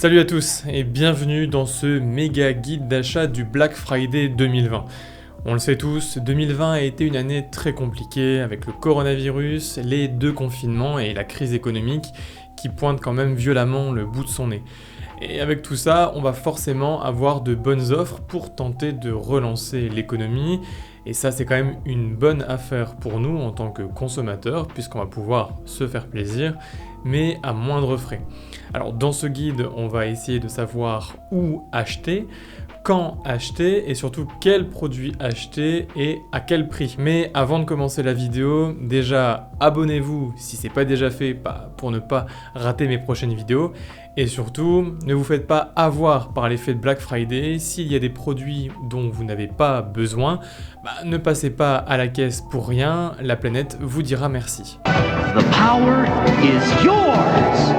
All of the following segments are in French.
Salut à tous et bienvenue dans ce méga guide d'achat du Black Friday 2020. On le sait tous, 2020 a été une année très compliquée avec le coronavirus, les deux confinements et la crise économique qui pointe quand même violemment le bout de son nez. Et avec tout ça, on va forcément avoir de bonnes offres pour tenter de relancer l'économie. Et ça, c'est quand même une bonne affaire pour nous en tant que consommateurs, puisqu'on va pouvoir se faire plaisir, mais à moindre frais. Alors dans ce guide, on va essayer de savoir où acheter, quand acheter et surtout quels produits acheter et à quel prix. Mais avant de commencer la vidéo, déjà abonnez-vous si c'est pas déjà fait pour ne pas rater mes prochaines vidéos. Et surtout, ne vous faites pas avoir par l'effet de Black Friday. S'il y a des produits dont vous n'avez pas besoin, ne passez pas à la caisse pour rien, la planète vous dira merci. The power is yours.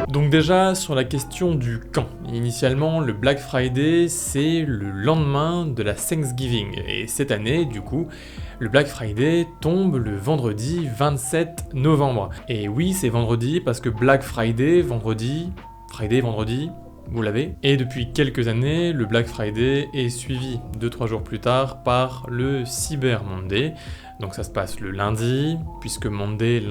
Donc déjà, sur la question du quand. Initialement, le Black Friday, c'est le lendemain de la Thanksgiving. Et cette année, du coup, le Black Friday tombe le vendredi 27 novembre. Et oui, c'est vendredi parce que Black Friday, vendredi, vous l'avez. Et depuis quelques années, le Black Friday est suivi 2-3 jours plus tard par le Cyber Monday. Donc ça se passe le lundi, puisque Monday...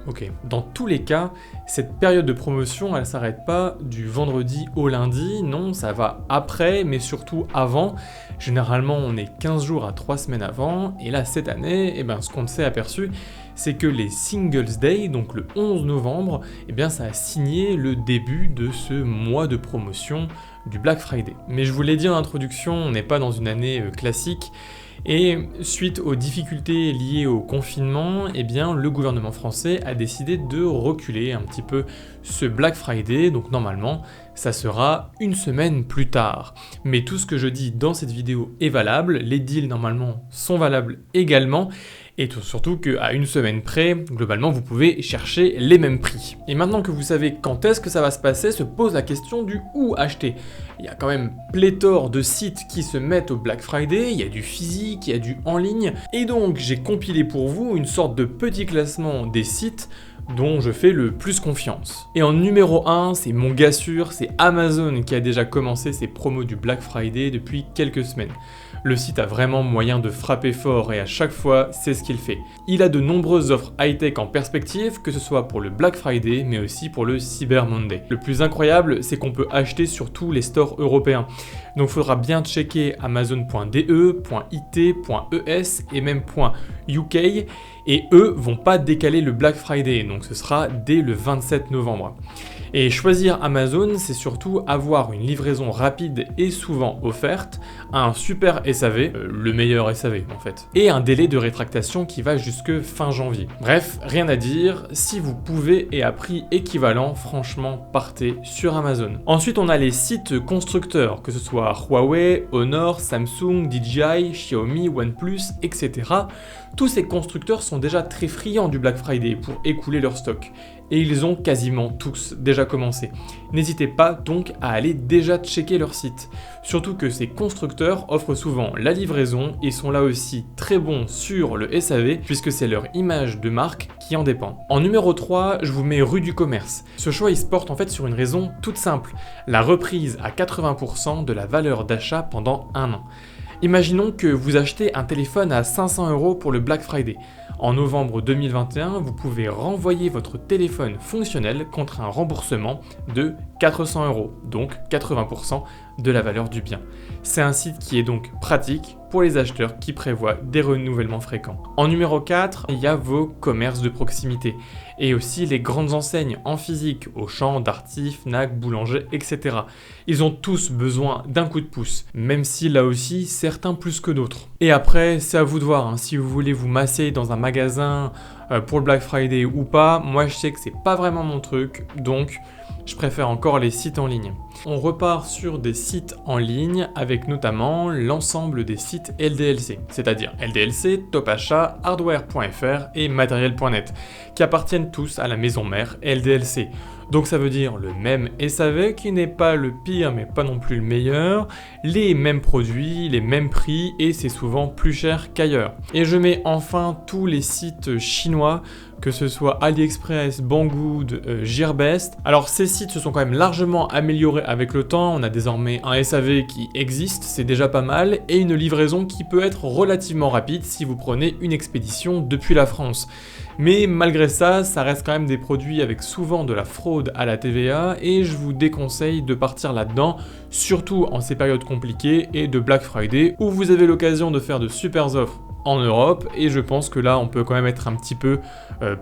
Ok. Dans tous les cas, cette période de promotion, elle s'arrête pas du vendredi au lundi, non, ça va après, mais surtout avant. Généralement, on est 15 jours à 3 semaines avant, et là, cette année, ce qu'on s'est aperçu, c'est que les Singles Day, donc le 11 novembre, ça a signé le début de ce mois de promotion du Black Friday. Mais je vous l'ai dit en introduction, on n'est pas dans une année classique, et suite aux difficultés liées au confinement, le gouvernement français a décidé de reculer un petit peu ce Black Friday, donc normalement ça sera une semaine plus tard. Mais tout ce que je dis dans cette vidéo est valable, les deals normalement sont valables également, et surtout qu'à une semaine près, globalement, vous pouvez chercher les mêmes prix. Et maintenant que vous savez quand est-ce que ça va se passer, se pose la question du où acheter. Il y a quand même pléthore de sites qui se mettent au Black Friday, il y a du physique, il y a du en ligne, et donc j'ai compilé pour vous une sorte de petit classement des sites dont je fais le plus confiance. Et en numéro 1, c'est mon gars sûr, c'est Amazon qui a déjà commencé ses promos du Black Friday depuis quelques semaines. Le site a vraiment moyen de frapper fort et à chaque fois, c'est ce qu'il fait. Il a de nombreuses offres high-tech en perspective, que ce soit pour le Black Friday, mais aussi pour le Cyber Monday. Le plus incroyable, c'est qu'on peut acheter sur tous les stores européens. Donc il faudra bien checker amazon.de, .it, .es et même .uk, et eux vont pas décaler le Black Friday, donc ce sera dès le 27 novembre. Et choisir Amazon, c'est surtout avoir une livraison rapide et souvent offerte, un super SAV, le meilleur SAV en fait, et un délai de rétractation qui va jusque fin janvier. Bref, rien à dire, si vous pouvez et à prix équivalent, franchement, partez sur Amazon. Ensuite, on a les sites constructeurs, que ce soit Huawei, Honor, Samsung, DJI, Xiaomi, OnePlus, etc. Tous ces constructeurs sont déjà très friands du Black Friday pour écouler leur stock. Et ils ont quasiment tous déjà commencé. N'hésitez pas donc à aller déjà checker leur site. Surtout que ces constructeurs offrent souvent la livraison et sont là aussi très bons sur le SAV puisque c'est leur image de marque qui en dépend. En numéro 3, je vous mets Rue du Commerce. Ce choix il se porte en fait sur une raison toute simple, la reprise à 80% de la valeur d'achat pendant un an. Imaginons que vous achetez un téléphone à 500 € pour le Black Friday. En novembre 2021, vous pouvez renvoyer votre téléphone fonctionnel contre un remboursement de 400 €, donc 80% de la valeur du bien. C'est un site qui est donc pratique pour les acheteurs qui prévoient des renouvellements fréquents. En numéro 4, il y a vos commerces de proximité et aussi les grandes enseignes en physique, Auchan, Darty, Fnac, Boulanger, etc. Ils ont tous besoin d'un coup de pouce, même si là aussi certains plus que d'autres. Et après, c'est à vous de voir, si vous voulez vous masser dans un magasin pour le Black Friday ou pas. Moi je sais que c'est pas vraiment mon truc, donc je préfère encore les sites en ligne. On repart sur des sites en ligne avec notamment l'ensemble des sites LDLC, c'est-à-dire LDLC, Top Achat, Hardware.fr et Matériel.net, qui appartiennent tous à la maison mère LDLC. Donc ça veut dire le même SAV qui n'est pas le pire mais pas non plus le meilleur, les mêmes produits, les mêmes prix et c'est souvent plus cher qu'ailleurs. Et je mets enfin tous les sites chinois que ce soit AliExpress, Banggood, Gearbest. Alors ces sites se sont quand même largement améliorés avec le temps, on a désormais un SAV qui existe, c'est déjà pas mal, et une livraison qui peut être relativement rapide si vous prenez une expédition depuis la France. Mais malgré ça, ça reste quand même des produits avec souvent de la fraude à la TVA et je vous déconseille de partir là-dedans, surtout en ces périodes compliquées et de Black Friday où vous avez l'occasion de faire de super offres en Europe et je pense que là on peut quand même être un petit peu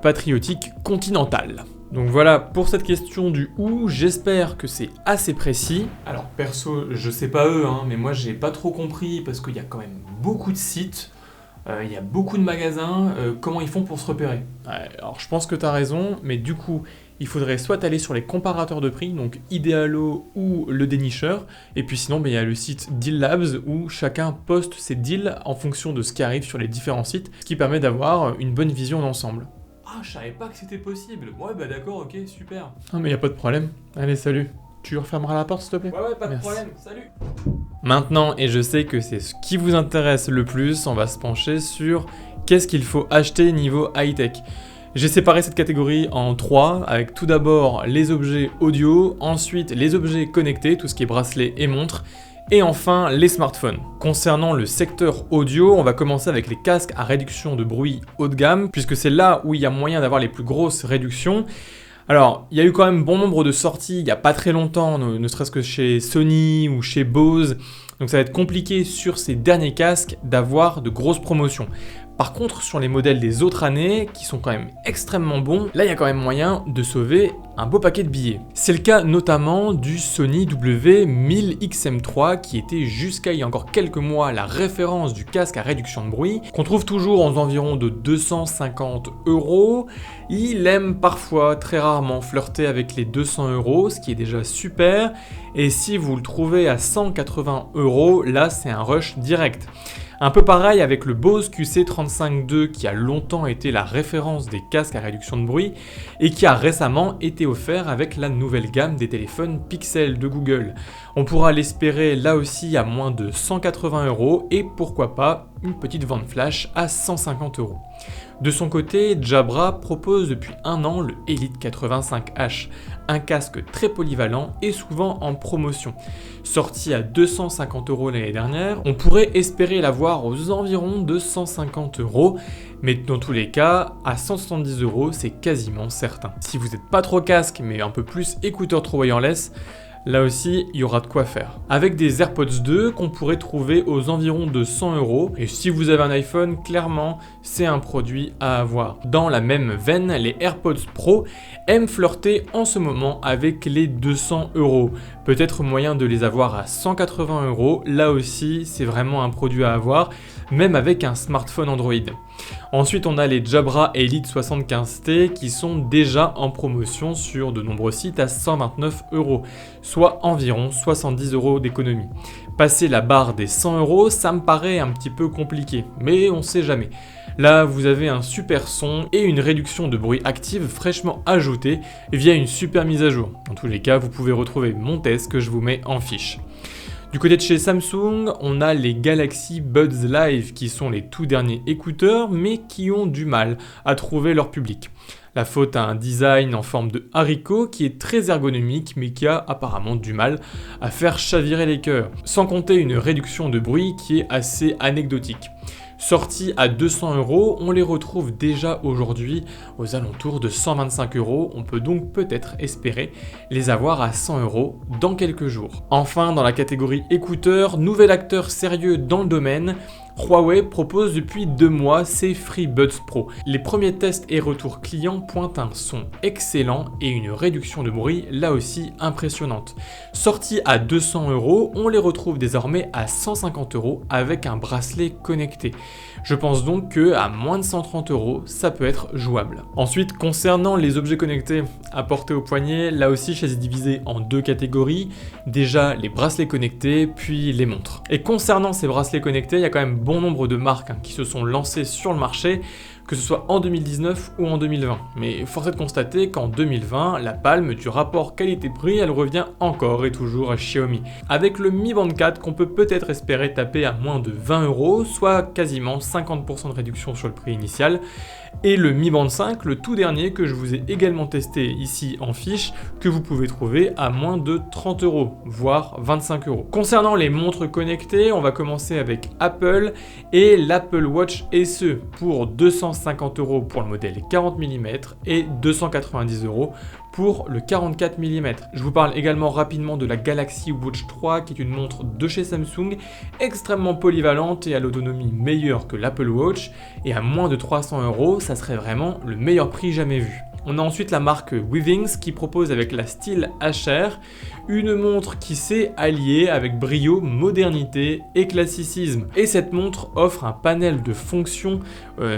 patriotique continental. Donc voilà pour cette question du où, j'espère que c'est assez précis. Alors perso, je sais pas eux, mais moi j'ai pas trop compris parce qu'il y a quand même beaucoup de sites. Il y a beaucoup de magasins, comment ils font pour se repérer? Alors je pense que tu as raison, mais du coup, il faudrait soit aller sur les comparateurs de prix, donc Idealo ou le dénicheur, et puis sinon il y a le site Deal Labs où chacun poste ses deals en fonction de ce qui arrive sur les différents sites, ce qui permet d'avoir une bonne vision d'ensemble. Ah, je savais pas que c'était possible. Ouais, bah d'accord, ok, super. Ah mais y a pas de problème. Allez, salut. Tu refermeras la porte s'il te plaît? Ouais, pas de problème, salut. Maintenant, et je sais que c'est ce qui vous intéresse le plus, on va se pencher sur qu'est-ce qu'il faut acheter niveau high-tech. J'ai séparé cette catégorie en 3, avec tout d'abord les objets audio, ensuite les objets connectés, tout ce qui est bracelet et montre, et enfin les smartphones. Concernant le secteur audio, on va commencer avec les casques à réduction de bruit haut de gamme, puisque c'est là où il y a moyen d'avoir les plus grosses réductions. Alors, il y a eu quand même bon nombre de sorties il n'y a pas très longtemps, ne serait-ce que chez Sony ou chez Bose, donc ça va être compliqué sur ces derniers casques d'avoir de grosses promotions. Par contre, sur les modèles des autres années, qui sont quand même extrêmement bons, là il y a quand même moyen de sauver un beau paquet de billets. C'est le cas notamment du Sony W1000XM3 qui était jusqu'à il y a encore quelques mois la référence du casque à réduction de bruit, qu'on trouve toujours aux environs de 250 €. Il aime parfois, très rarement, flirter avec les 200 €, ce qui est déjà super, et si vous le trouvez à 180 €, là c'est un rush direct. Un peu pareil avec le Bose QC35-2 qui a longtemps été la référence des casques à réduction de bruit et qui a récemment été offert avec la nouvelle gamme des téléphones Pixel de Google. On pourra l'espérer là aussi à moins de 180 € et pourquoi pas une petite vente flash à 150 €. De son côté, Jabra propose depuis un an le Elite 85H, un casque très polyvalent et souvent en promotion. Sorti à 250 € l'année dernière, on pourrait espérer l'avoir aux environs de 150 €, mais dans tous les cas, à 170 €, c'est quasiment certain. Si vous n'êtes pas trop casque, mais un peu plus écouteur trop wireless, là aussi, il y aura de quoi faire. Avec des AirPods 2 qu'on pourrait trouver aux environs de 100 €. Et si vous avez un iPhone, clairement, c'est un produit à avoir. Dans la même veine, les AirPods Pro aiment flirter en ce moment avec les 200 €. Peut-être moyen de les avoir à 180 €. Là aussi, c'est vraiment un produit à avoir, même avec un smartphone Android. Ensuite, on a les Jabra Elite 75T qui sont déjà en promotion sur de nombreux sites à 129 €, soit environ 70 € d'économie. Passer la barre des 100 €, ça me paraît un petit peu compliqué, mais on sait jamais. Là, vous avez un super son et une réduction de bruit active fraîchement ajoutée via une super mise à jour. Dans tous les cas, vous pouvez retrouver mon test que je vous mets en fiche. Du côté de chez Samsung, on a les Galaxy Buds Live qui sont les tout derniers écouteurs mais qui ont du mal à trouver leur public. La faute à un design en forme de haricot qui est très ergonomique mais qui a apparemment du mal à faire chavirer les cœurs. Sans compter une réduction de bruit qui est assez anecdotique. Sortis à 200 €, on les retrouve déjà aujourd'hui aux alentours de 125 €. On peut donc peut-être espérer les avoir à 100 € dans quelques jours. Enfin, dans la catégorie écouteurs, nouvel acteur sérieux dans le domaine, Huawei propose depuis 2 mois ses FreeBuds Pro. Les premiers tests et retours clients pointent un son excellent et une réduction de bruit là aussi impressionnante. Sortis à 200 €, on les retrouve désormais à 150 € avec un bracelet connecté. Je pense donc que à moins de 130 €, ça peut être jouable. Ensuite, concernant les objets connectés à porter au poignet, là aussi je les ai divisés en 2 catégories. Déjà les bracelets connectés, puis les montres. Et concernant ces bracelets connectés, il y a quand même bon nombre de marques qui se sont lancées sur le marché, que ce soit en 2019 ou en 2020. Mais force est de constater qu'en 2020, la palme du rapport qualité-prix, elle revient encore et toujours à Xiaomi. Avec le Mi Band 4 qu'on peut peut-être espérer taper à moins de 20 €, soit quasiment 50% de réduction sur le prix initial, et le Mi Band 5, le tout dernier que je vous ai également testé ici en fiche, que vous pouvez trouver à moins de 30 €, voire 25 €. Concernant les montres connectées, on va commencer avec Apple et l'Apple Watch SE pour 250 € pour le modèle 40 mm et 290 € pour le 44 mm. Je vous parle également rapidement de la Galaxy Watch 3 qui est une montre de chez Samsung, extrêmement polyvalente et à l'autonomie meilleure que l'Apple Watch, et à moins de 300 €, ça serait vraiment le meilleur prix jamais vu. On a ensuite la marque Withings qui propose avec la Steel HR une montre qui sait allier avec brio modernité et classicisme. Et cette montre offre un panel de fonctions,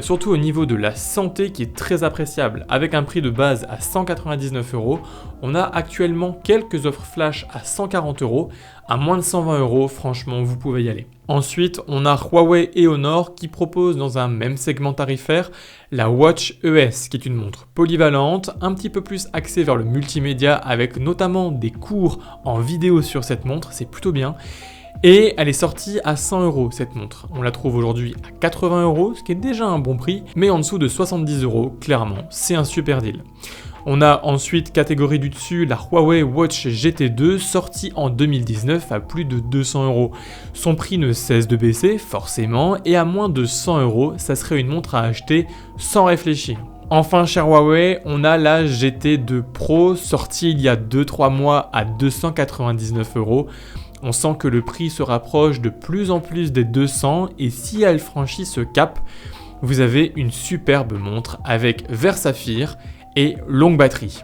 surtout au niveau de la santé, qui est très appréciable. Avec un prix de base à 199 €, on a actuellement quelques offres flash à 140 €. À moins de 120 €, franchement, vous pouvez y aller. Ensuite, on a Huawei et Honor qui proposent dans un même segment tarifaire la Watch ES, qui est une montre polyvalente, un petit peu plus axée vers le multimédia, avec notamment des cours en vidéo sur cette montre, c'est plutôt bien. Et elle est sortie à 100 € cette montre. On la trouve aujourd'hui à 80 €, ce qui est déjà un bon prix, mais en dessous de 70 €, clairement, c'est un super deal. On a ensuite, catégorie du dessus, la Huawei Watch GT2, sortie en 2019 à plus de 200 €. Son prix ne cesse de baisser, forcément, et à moins de 100 €, ça serait une montre à acheter sans réfléchir. Enfin, chez Huawei, on a la GT2 Pro, sortie il y a 2-3 mois à 299 €. On sent que le prix se rapproche de plus en plus des 200, et si elle franchit ce cap, vous avez une superbe montre avec verre saphir et longue batterie.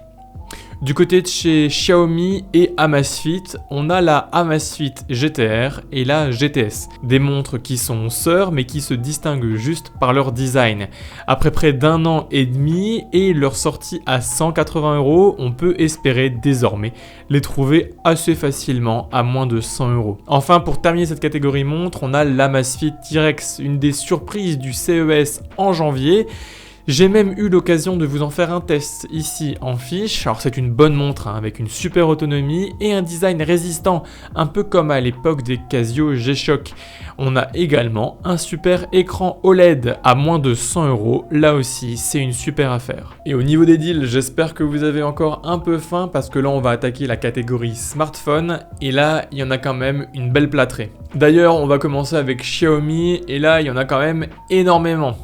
Du côté de chez Xiaomi et Amazfit, on a la Amazfit GTR et la GTS. Des montres qui sont sœurs mais qui se distinguent juste par leur design. Après près d'1 an et demi et leur sortie à 180 €, on peut espérer désormais les trouver assez facilement à moins de 100 €. Enfin, pour terminer cette catégorie montre, on a l'Amazfit T-Rex, une des surprises du CES en janvier. J'ai même eu l'occasion de vous en faire un test ici en fiche. Alors c'est une bonne montre avec une super autonomie et un design résistant, un peu comme à l'époque des Casio G-Shock. On a également un super écran OLED à moins de 100 €, là aussi c'est une super affaire. Et au niveau des deals, j'espère que vous avez encore un peu faim parce que là on va attaquer la catégorie smartphone et là il y en a quand même une belle plâtrée. D'ailleurs on va commencer avec Xiaomi et là il y en a quand même énormément.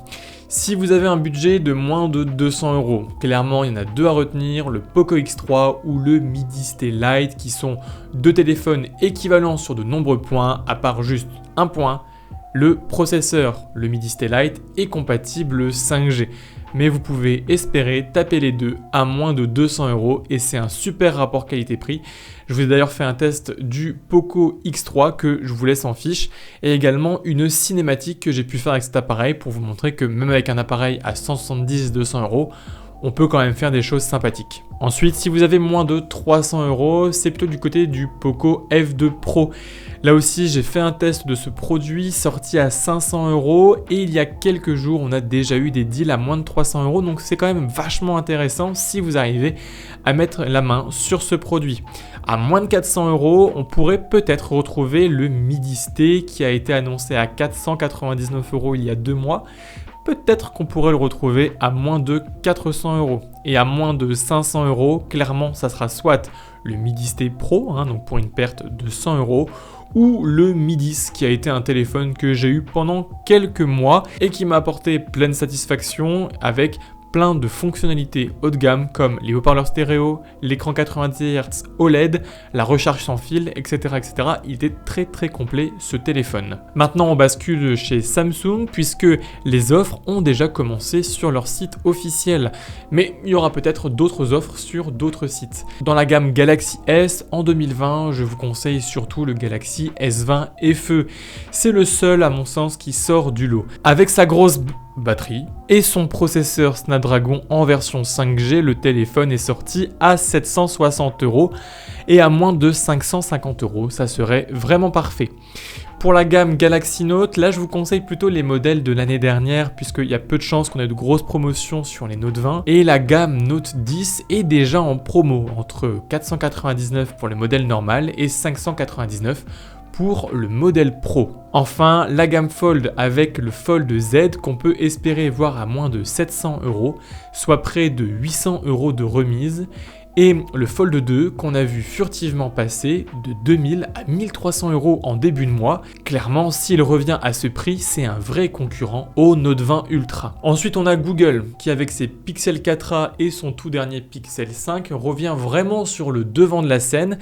Si vous avez un budget de moins de 200 €, clairement il y en a deux à retenir, le Poco X3 ou le Midi Stay Lite qui sont deux téléphones équivalents sur de nombreux points, à part juste un point, le processeur, le Midi Stay Lite est compatible 5G. Mais vous pouvez espérer taper les deux à moins de 200 € et c'est un super rapport qualité-prix. Je vous ai d'ailleurs fait un test du Poco X3 que je vous laisse en fiche et également une cinématique que j'ai pu faire avec cet appareil pour vous montrer que même avec un appareil à 170-200 €, on peut quand même faire des choses sympathiques. Ensuite, si vous avez moins de 300 €, c'est plutôt du côté du Poco F2 Pro. Là aussi, j'ai fait un test de ce produit sorti à 500 € et il y a quelques jours, on a déjà eu des deals à moins de 300 €, donc c'est quand même vachement intéressant si vous arrivez à mettre la main sur ce produit. À moins de 400 €, on pourrait peut-être retrouver le Midi Stay qui a été annoncé à 499 € il y a 2 mois. Peut-être qu'on pourrait le retrouver à moins de 400 €. Et à moins de 500 €, clairement, ça sera soit le Midi Stay Pro, donc pour une perte de 100 €, ou le Midis, qui a été un téléphone que j'ai eu pendant quelques mois et qui m'a apporté pleine satisfaction avec plein de fonctionnalités haut de gamme comme les haut-parleurs stéréo, l'écran 90 Hz OLED, la recharge sans fil, etc., etc. Il était très très complet ce téléphone. Maintenant on bascule chez Samsung puisque les offres ont déjà commencé sur leur site officiel. Mais il y aura peut-être d'autres offres sur d'autres sites. Dans la gamme Galaxy S, en 2020, je vous conseille surtout le Galaxy S20 FE. C'est le seul à mon sens qui sort du lot. Avec sa grosse batterie et son processeur Snapdragon en version 5G, le téléphone est sorti à 760 € et à moins de 550 €, ça serait vraiment parfait. Pour la gamme Galaxy Note, là je vous conseille plutôt les modèles de l'année dernière puisqu'il y a peu de chances qu'on ait de grosses promotions sur les Note 20 et la gamme Note 10 est déjà en promo entre 499 pour les modèles normales et 599 pour le modèle Pro. Enfin, la gamme Fold avec le Fold Z qu'on peut espérer voir à moins de 700 €, soit près de 800 € de remise, et le Fold 2 qu'on a vu furtivement passer de 2000 à 1300 € en début de mois. Clairement, s'il revient à ce prix, c'est un vrai concurrent au Note 20 Ultra. Ensuite, on a Google qui, avec ses Pixel 4a et son tout dernier Pixel 5, revient vraiment sur le devant de la scène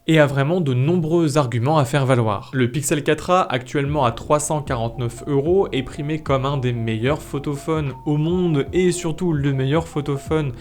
et a vraiment de nombreux arguments à faire valoir. Le Pixel 4a, actuellement à 349 €, est primé comme un des meilleurs photophones au monde et surtout le meilleur photophone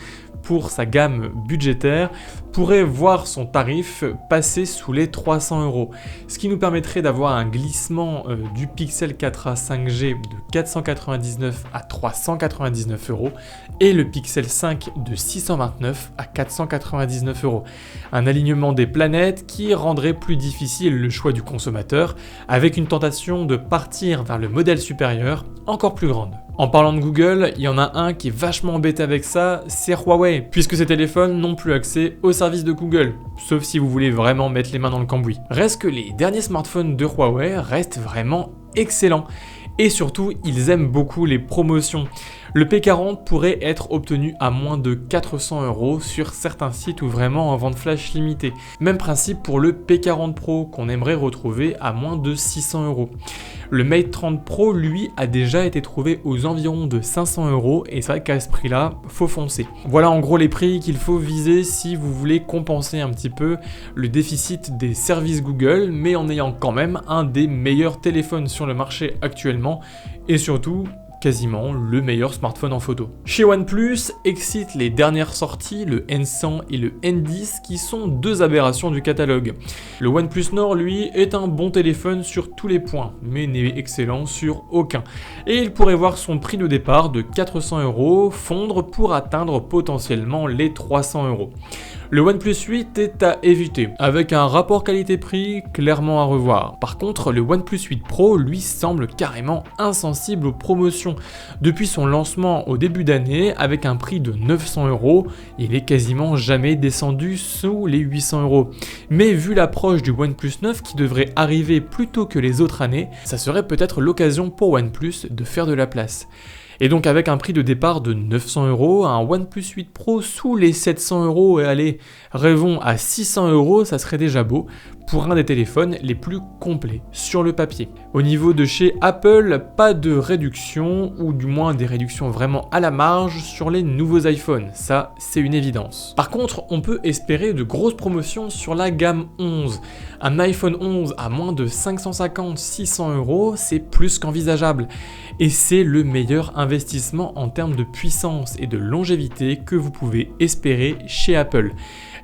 pour sa gamme budgétaire, pourrait voir son tarif passer sous les 300 €, ce qui nous permettrait d'avoir un glissement du Pixel 4a 5G de 499 à 399 € et le Pixel 5 de 629 à 499 €. Un alignement des planètes qui rendrait plus difficile le choix du consommateur, avec une tentation de partir vers le modèle supérieur encore plus grande. En parlant de Google, il y en a un qui est vachement embêté avec ça, c'est Huawei, puisque ces téléphones n'ont plus accès au service de Google, sauf si vous voulez vraiment mettre les mains dans le cambouis. Reste que les derniers smartphones de Huawei restent vraiment excellents, et surtout, ils aiment beaucoup les promotions. Le P40 pourrait être obtenu à moins de 400 € sur certains sites ou vraiment en vente flash limitée. Même principe pour le P40 Pro qu'on aimerait retrouver à moins de 600 €. Le Mate 30 Pro, lui, a déjà été trouvé aux environs de 500 € et c'est vrai qu'à ce prix-là, faut foncer. Voilà en gros les prix qu'il faut viser si vous voulez compenser un petit peu le déficit des services Google, mais en ayant quand même un des meilleurs téléphones sur le marché actuellement et surtout quasiment le meilleur smartphone en photo. Chez OnePlus, excitent les dernières sorties, le N100 et le N10, qui sont deux aberrations du catalogue. Le OnePlus Nord, lui, est un bon téléphone sur tous les points, mais n'est excellent sur aucun. Et il pourrait voir son prix de départ de 400 € fondre pour atteindre potentiellement les 300 €. Le OnePlus 8 est à éviter, avec un rapport qualité-prix clairement à revoir. Par contre, le OnePlus 8 Pro, lui, semble carrément insensible aux promotions. Depuis son lancement au début d'année, avec un prix de 900 €, il est quasiment jamais descendu sous les 800 €. Mais vu l'approche du OnePlus 9 qui devrait arriver plus tôt que les autres années, ça serait peut-être l'occasion pour OnePlus de faire de la place. Et donc avec un prix de départ de 900 €, un OnePlus 8 Pro sous les 700 € et allez, rêvons à 600 €, ça serait déjà beau pour un des téléphones les plus complets sur le papier. Au niveau de chez Apple, pas de réduction, ou du moins des réductions vraiment à la marge sur les nouveaux iPhones, ça c'est une évidence. Par contre, on peut espérer de grosses promotions sur la gamme 11. Un iPhone 11 à moins de 550-600 €, c'est plus qu'envisageable. Et c'est le meilleur investissement en termes de puissance et de longévité que vous pouvez espérer chez Apple.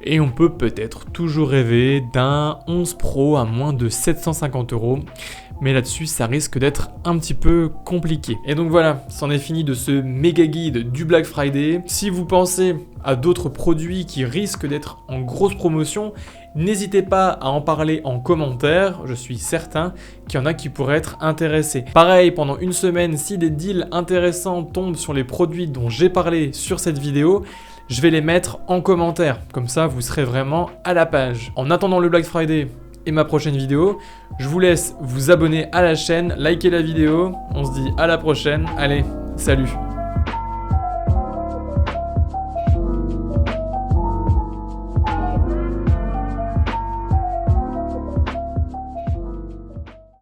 Et on peut peut-être toujours rêver d'un 11 Pro à moins de 750 €, mais là-dessus ça risque d'être un petit peu compliqué. Et donc voilà, c'en est fini de ce méga guide du Black Friday. Si vous pensez à d'autres produits qui risquent d'être en grosse promotion, n'hésitez pas à en parler en commentaire, je suis certain qu'il y en a qui pourraient être intéressés. Pareil, pendant une semaine, si des deals intéressants tombent sur les produits dont j'ai parlé sur cette vidéo, je vais les mettre en commentaire, comme ça vous serez vraiment à la page. En attendant le Black Friday et ma prochaine vidéo, je vous laisse vous abonner à la chaîne, liker la vidéo, on se dit à la prochaine, allez, salut!